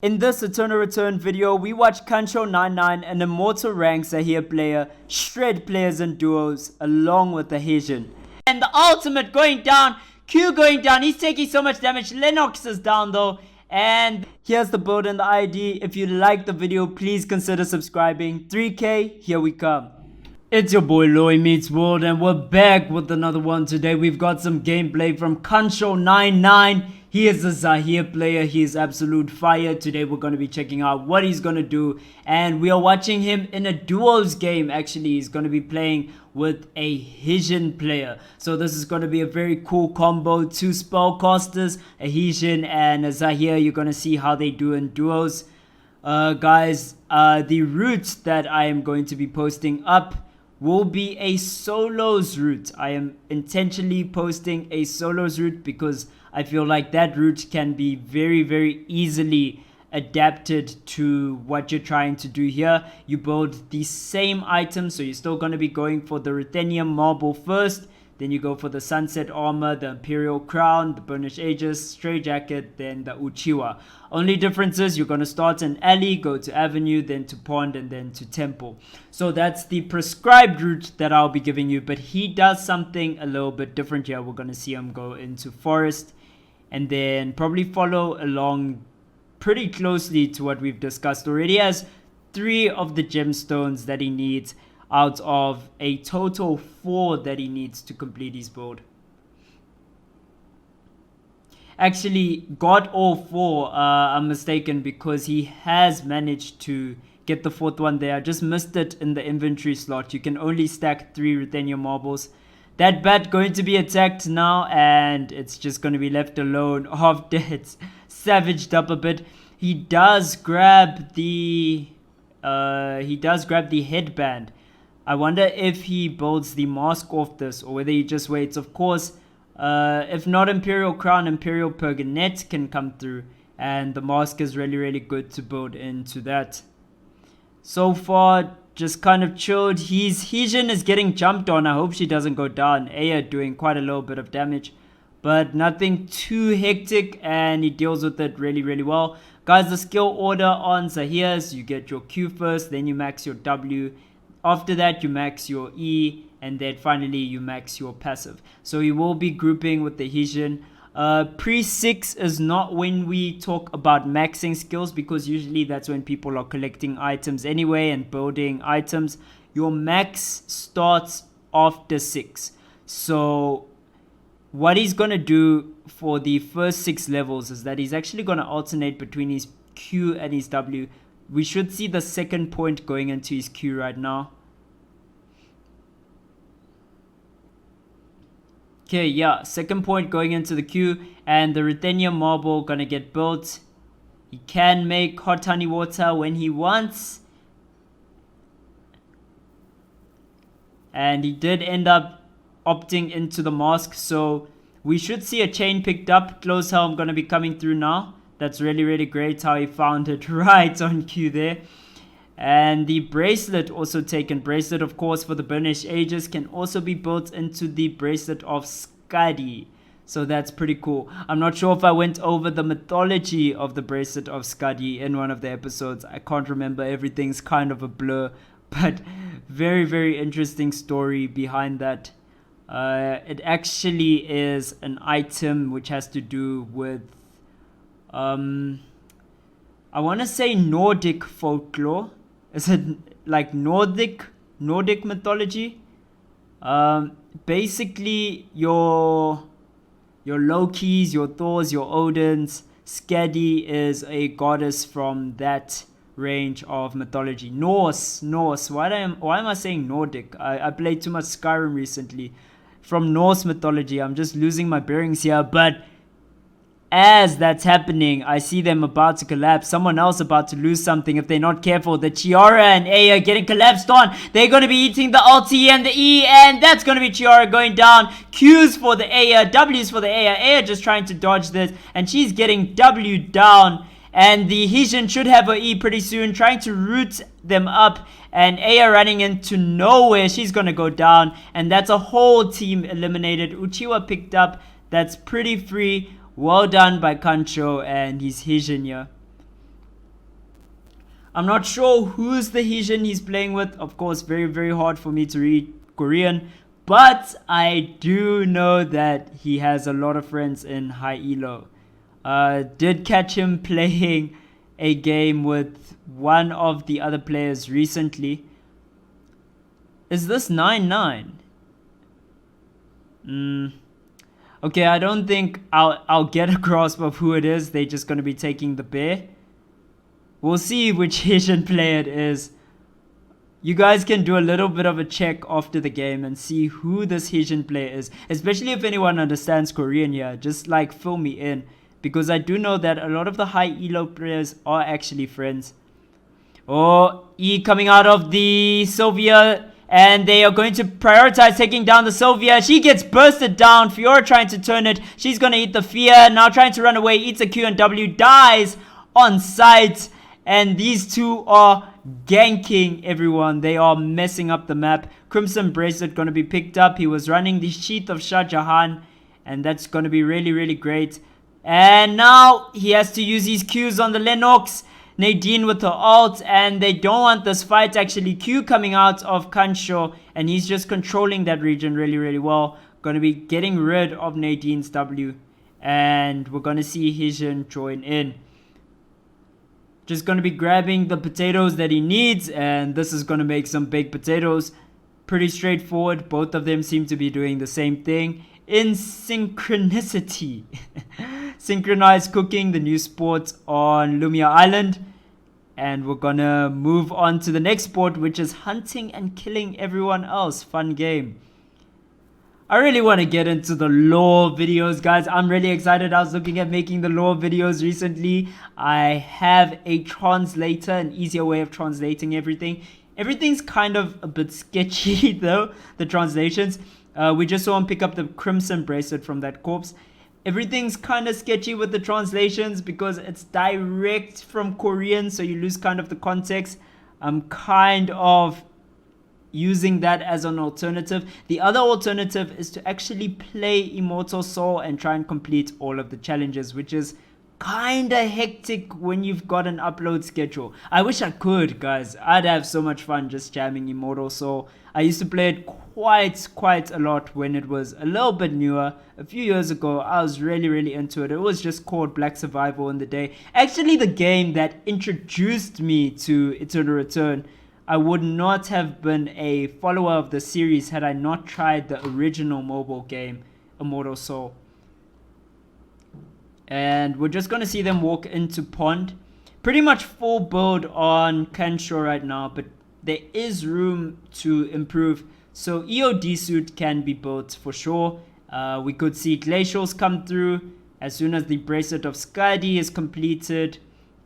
In this Eternal Return video, we watch Kancho99, an Immortal Rank Zahir player, shred players and duos, along with the Hyejin. And the ultimate going down, Q going down, he's taking so much damage, Lennox is down though. And here's the build and the ID. If you like the video, please consider subscribing. 3K, here we come. It's your boy Loy Meets World, and we're back with another one today. We've got some gameplay from Kancho99. He is a Zahir player. He is absolute fire. Today we're going to be checking out what he's going to do. And we are watching him in a duos game. Actually, he's going to be playing with a Hyejin player. So this is going to be a very cool combo. Two spellcasters, a Hyejin and a Zahir. You're going to see how they do in duos. Guys, the route that I am going to be posting up will be a solos route. I am intentionally posting a solos route because I feel like that route can be very easily adapted to what you're trying to do here. You build the same items, so you're still going to be going for the Ruthenium Marble first, then you go for the Sunset Armor, the Imperial Crown, the Burnished Aegis, Stray Jacket, then the Uchiwa. Only difference is you're going to start in Alley, go to Avenue, then to Pond, and then to Temple. So that's the prescribed route that I'll be giving you, but he does something a little bit different here. We're going to see him go into Forest, and then probably follow along pretty closely to what we've discussed already. He has 3 of the gemstones that he needs out of a total 4 that he needs to complete his build. Actually, got all 4, I'm mistaken, because he has managed to get the 4th one there. I just missed it in the inventory slot. You can only stack 3 Ruthenium marbles. That bat going to be attacked now, and it's just going to be left alone after it's savaged up a bit. He does grab the headband. I wonder if he builds the mask off this or whether he just waits. Of course, if not Imperial Crown, Imperial Pergonet can come through, and the mask is really good to build into that. So far, just kind of chilled. Hyejin is getting jumped on. I hope she doesn't go down. Aya doing quite a little bit of damage, but nothing too hectic, and he deals with it really well. Guys, the skill order on Zahir is you get your Q first, then you max your W. After that, you max your E, and then finally you max your passive. So you will be grouping with the Hyejin. Pre-6 is not when we talk about maxing skills, because usually that's when people are collecting items anyway and building items. Your max starts after 6. So what he's going to do for the first 6 levels is that he's actually going to alternate between his Q and his W. We should see the second point going into his Q right now. Okay, yeah, second point going into the Q, and the Ruthenium Marble gonna get built. He can make hot honey water when he wants. And he did end up opting into the mask, so we should see a chain picked up. Close helm gonna be coming through now. That's really great how he found it right on Q there. And the bracelet also taken. Bracelet, of course, for the Burnished Aegis can also be built into the bracelet of Skadi. So that's pretty cool. I'm not sure if I went over the mythology of the bracelet of Skadi in one of the episodes. I can't remember. Everything's kind of a blur. But very interesting story behind that. It actually is an item which has to do with I want to say Nordic folklore. Is it like Nordic mythology? Basically your Lokis, your Thors, your Odins. Skadi is a goddess from that range of mythology. Norse. Why am I saying Nordic? I played too much Skyrim recently. From Norse mythology. I'm just losing my bearings here, but as that's happening, I see them about to collapse. Someone else about to lose something if they're not careful. The Chiara and Aya getting collapsed on. They're going to be eating the ulti and the E, and that's going to be Chiara going down. Q's for the Aya, W's for the Aya. Aya just trying to dodge this, and she's getting W down. And the Hyejin should have her E pretty soon, trying to root them up. And Aya running into nowhere. She's going to go down, and that's a whole team eliminated. Uchiwa picked up. That's pretty free. Well done by Kancho and his Hyejin here. I'm not sure who's the Hyejin he's playing with. Of course, very, very hard for me to read Korean. But I do know that he has a lot of friends in High Elo. Did catch him playing a game with one of the other players recently. Is this 9-9? Okay, I don't think I'll get a grasp of who it is. They're just gonna be taking the bear. We'll see which Hyejin player it is. You guys can do a little bit of a check after the game and see who this Hyejin player is. Especially if anyone understands Korean here. Just like fill me in. Because I do know that a lot of the High Elo players are actually friends. Oh, E coming out of the Sylvia. And they are going to prioritize taking down the Sylvia. She gets bursted down. Fiora trying to turn it. She's going to eat the fear. Now trying to run away. Eats a Q and W. Dies on sight. And these two are ganking everyone. They are messing up the map. Crimson Bracelet going to be picked up. He was running the Sheath of Shah Jahan. And that's going to be really, really great. And now he has to use his Qs on the Lennox. Nadine with her ult. And they don't want this fight actually. Q coming out of Kansho. And he's just controlling that region really, really well. Going to be getting rid of Nadine's W. And we're going to see Hyejin join in. Just going to be grabbing the potatoes that he needs. And this is going to make some baked potatoes. Pretty straightforward. Both of them seem to be doing the same thing. In synchronicity. Synchronized cooking, the new sport on Lumia Island. And we're going to move on to the next sport, which is hunting and killing everyone else. Fun game. I really want to get into the lore videos, guys. I'm really excited. I was looking at making the lore videos recently. I have a translator, an easier way of translating everything. Everything's kind of a bit sketchy, though, the translations. We just saw him pick up the Crimson Bracelet from that corpse. Everything's kind of sketchy with the translations because it's direct from Korean, so you lose kind of the context. I'm kind of using that as an alternative. The other alternative is to actually play Immortal Soul and try and complete all of the challenges, which is kind of hectic when you've got an upload schedule. I wish I could, guys. I'd have so much fun just jamming Immortal Soul. I used to play it quite a lot when it was a little bit newer. A few years ago, I was really into it. It was just called Black Survival in the day. Actually, the game that introduced me to Eternal Return. I would not have been a follower of the series had I not tried the original mobile game, Immortal Soul. And we're just going to see them walk into Pond. Pretty much full build on Kansho right now, but there is room to improve. So EOD suit can be built for sure. We could see Glacials come through. As soon as the Bracelet of Skadi is completed,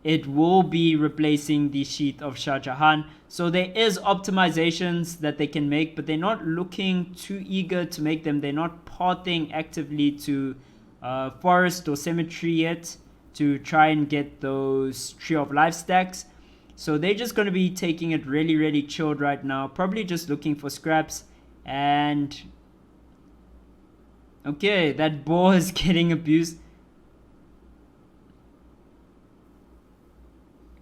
it will be replacing the Sheath of Shah Jahan. So there is optimizations that they can make, but they're not looking too eager to make them. They're not pathing actively to forest or cemetery yet to try and get those Tree of Life stacks. So they're just going to be taking it really chilled right now. Probably just looking for scraps. And okay, that boar is getting abused.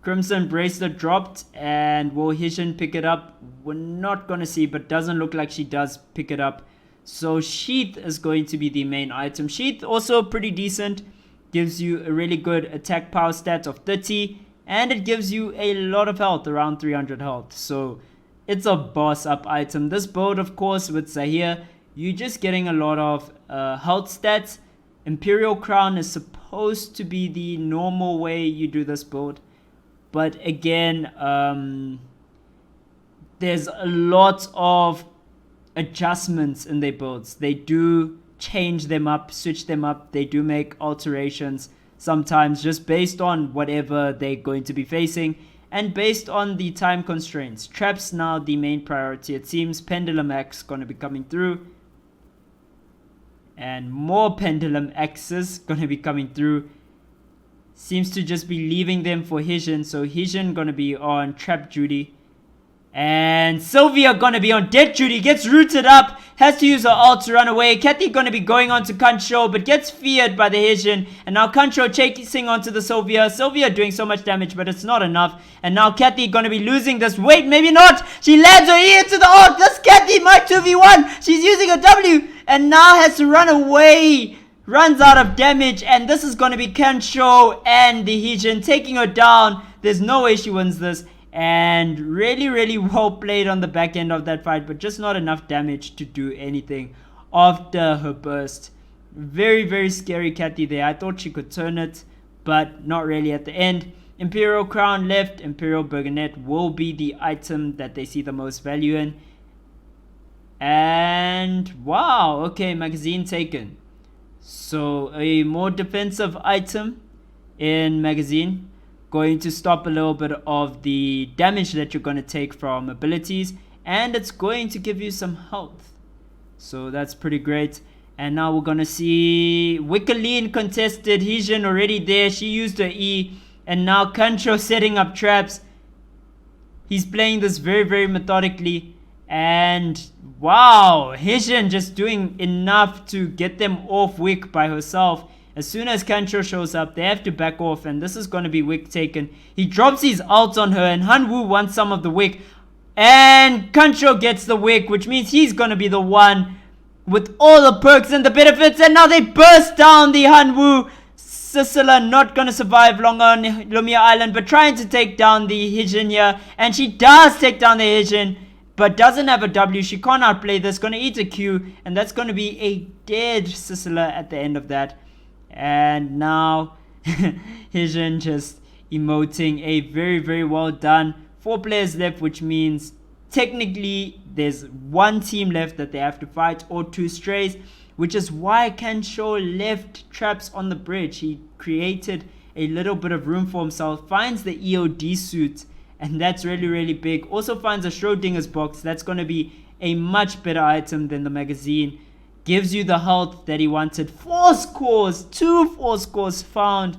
Crimson Bracelet dropped, and will Hyejin pick it up? We're not going to see, but doesn't look like she does pick it up. So Sheath is going to be the main item. Sheath also pretty decent. Gives you a really good attack power stat of 30. And it gives you a lot of health, around 300 health. So it's a boss up item. This build, of course, with Zahir, you're just getting a lot of health stats. Imperial Crown is supposed to be the normal way you do this build. But again, there's a lot of adjustments in their builds. They do change them up, switch them up. They do make alterations sometimes just based on whatever they're going to be facing and based on the time constraints. Traps now the main priority. It seems Pendulum Axe going to be coming through. And more Pendulum Axes going to be coming through. Seems to just be leaving them for Hyejin. So Hyejin going to be on trap duty. And Sylvia gonna be on dead duty, gets rooted up, has to use her ult to run away. Kathy gonna be going on to Kancho, but gets feared by the Hyejin. And now Kancho chasing onto the Sylvia. Sylvia doing so much damage, but it's not enough. And now Kathy gonna be losing this. Wait, maybe not. She lands her E into the ult. This Kathy might 2v1. She's using a W and now has to run away. Runs out of damage, and this is gonna be Kancho and the Hyejin taking her down. There's no way she wins this. And really well played on the back end of that fight, but just not enough damage to do anything after her burst. Very scary Kathy there. I thought she could turn it, but not really at the end. Imperial Crown left. Imperial Burgonet will be the item that they see the most value in. And wow, okay, magazine taken. So a more defensive item in magazine. Going to stop a little bit of the damage that you're going to take from abilities, and it's going to give you some health, so that's pretty great. And now we're going to see Wickerleen contested. Hyejin already there, she used her E, and now Kancho setting up traps. He's playing this very methodically, and wow, Hyejin just doing enough to get them off Wick by herself. As soon as Kancho shows up, they have to back off, and this is going to be Wick taken. He drops his ult on her, and Hanwoo wants some of the Wick. And Kancho gets the Wick, which means he's going to be the one with all the perks and the benefits. And now they burst down the Hanwoo. Sisela not going to survive long on Lumia Island, but trying to take down the Hyejin here. And she does take down the Hyejin, but doesn't have a W. She can't outplay this. Going to eat a Q, and that's going to be a dead Sisela at the end of that. And now Hyejin just emoting a very well done. 4 players left, which means technically there's 1 team left that they have to fight, or 2 strays, which is why Kancho left traps on the bridge. He created a little bit of room for himself, finds the EOD suit, and that's really big. Also finds a Schrodinger's box. That's going to be a much better item than the magazine. Gives you the health that he wanted. 4 scores, 2 4 scores found,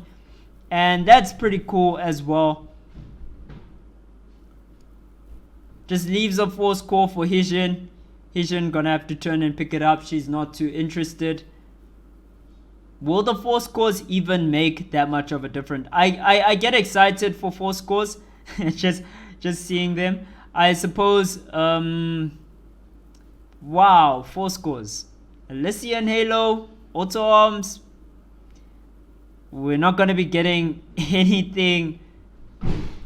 and that's pretty cool as well. Just leaves a 4 score for Hyejin. Hyejin gonna have to turn and pick it up. She's not too interested. Will the 4 scores even make that much of a difference? I get excited for 4 scores. just seeing them. I suppose wow, 4 scores. Elysian Halo, Auto Arms. We're not going to be getting anything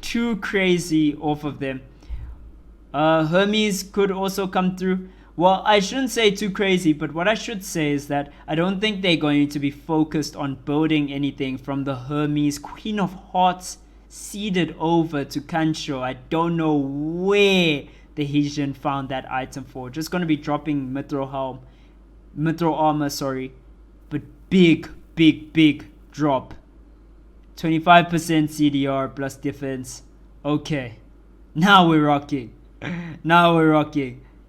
too crazy off of them. Hermes could also come through. Well, I shouldn't say too crazy, but what I should say is that I don't think they're going to be focused on building anything from the Hermes Queen of Hearts seeded over to Kancho. I don't know where the Hyejin found that item for. Just going to be dropping Mithril armor, sorry, but big drop. 25% CDR plus defense. Okay, now we're rocking.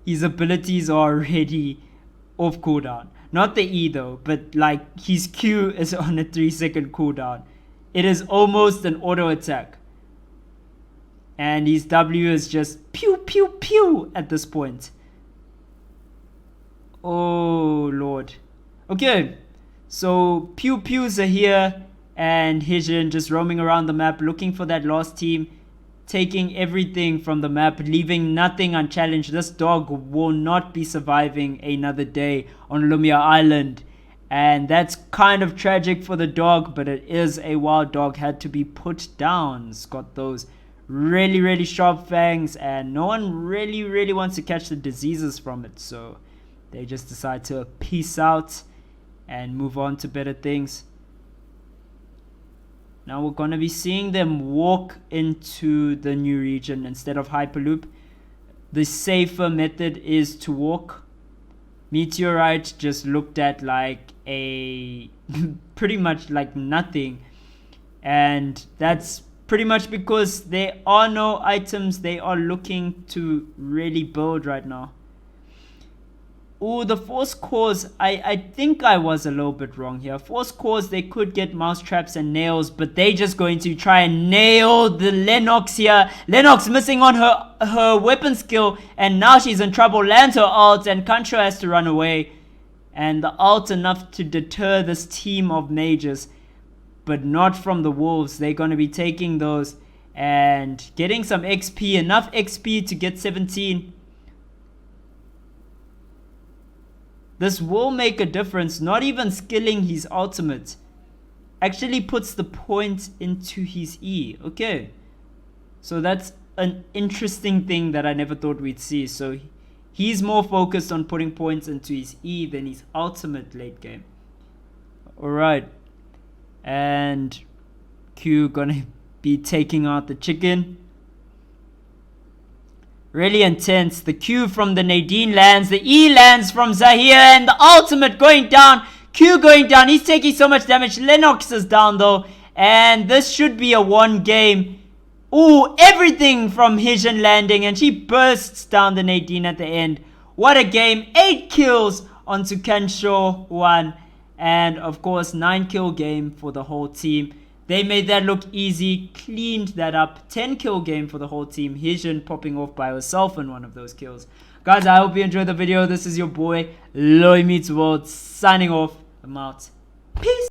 His abilities are already off cooldown. Not the E though, but like his Q is on a 3-second cooldown. It is almost an auto attack. And his W is just pew at this point. Oh lord. Okay, so Pew Zahir and Hyejin just roaming around the map looking for that last team, taking everything from the map, leaving nothing unchallenged. This dog will not be surviving another day on Lumia Island, and that's kind of tragic for the dog, but it is a wild dog, had to be put down. It's got those really sharp fangs, and no one really wants to catch the diseases from it, so they just decide to peace out and move on to better things. Now we're going to be seeing them walk into the new region instead of Hyperloop. The safer method is to walk. Meteorite just looked at like a pretty much like nothing, and that's pretty much because there are no items they are looking to really build right now. Ooh, the force cores, I think I was a little bit wrong here. Force cores, they could get mouse traps and nails, but they just going to try and nail the Lennox here. Lennox missing on her weapon skill, and now she's in trouble. Lands her ult, and Kancho has to run away. And the ult enough to deter this team of mages, but not from the wolves. They're going to be taking those and getting some XP, enough XP to get 17. This will make a difference. Not even skilling his ultimate actually puts the point into his E. Okay, so that's an interesting thing that I never thought we'd see. So he's more focused on putting points into his E than his ultimate late game. Alright, and Q gonna be taking out the chicken. Really intense. The Q from the Nadine lands. The E lands from Zahir. And the ultimate going down. Q going down. He's taking so much damage. Lennox is down though. And this should be a 1 game. Ooh, everything from Hyejin landing. And she bursts down the Nadine at the end. What a game. 8 kills onto Kancho 1. And of course, 9 kill game for the whole team. They made that look easy, cleaned that up. 10 kill game for the whole team. Hyejin popping off by herself in one of those kills. Guys, I hope you enjoyed the video. This is your boy, Loy Meets World, signing off. I'm out. Peace.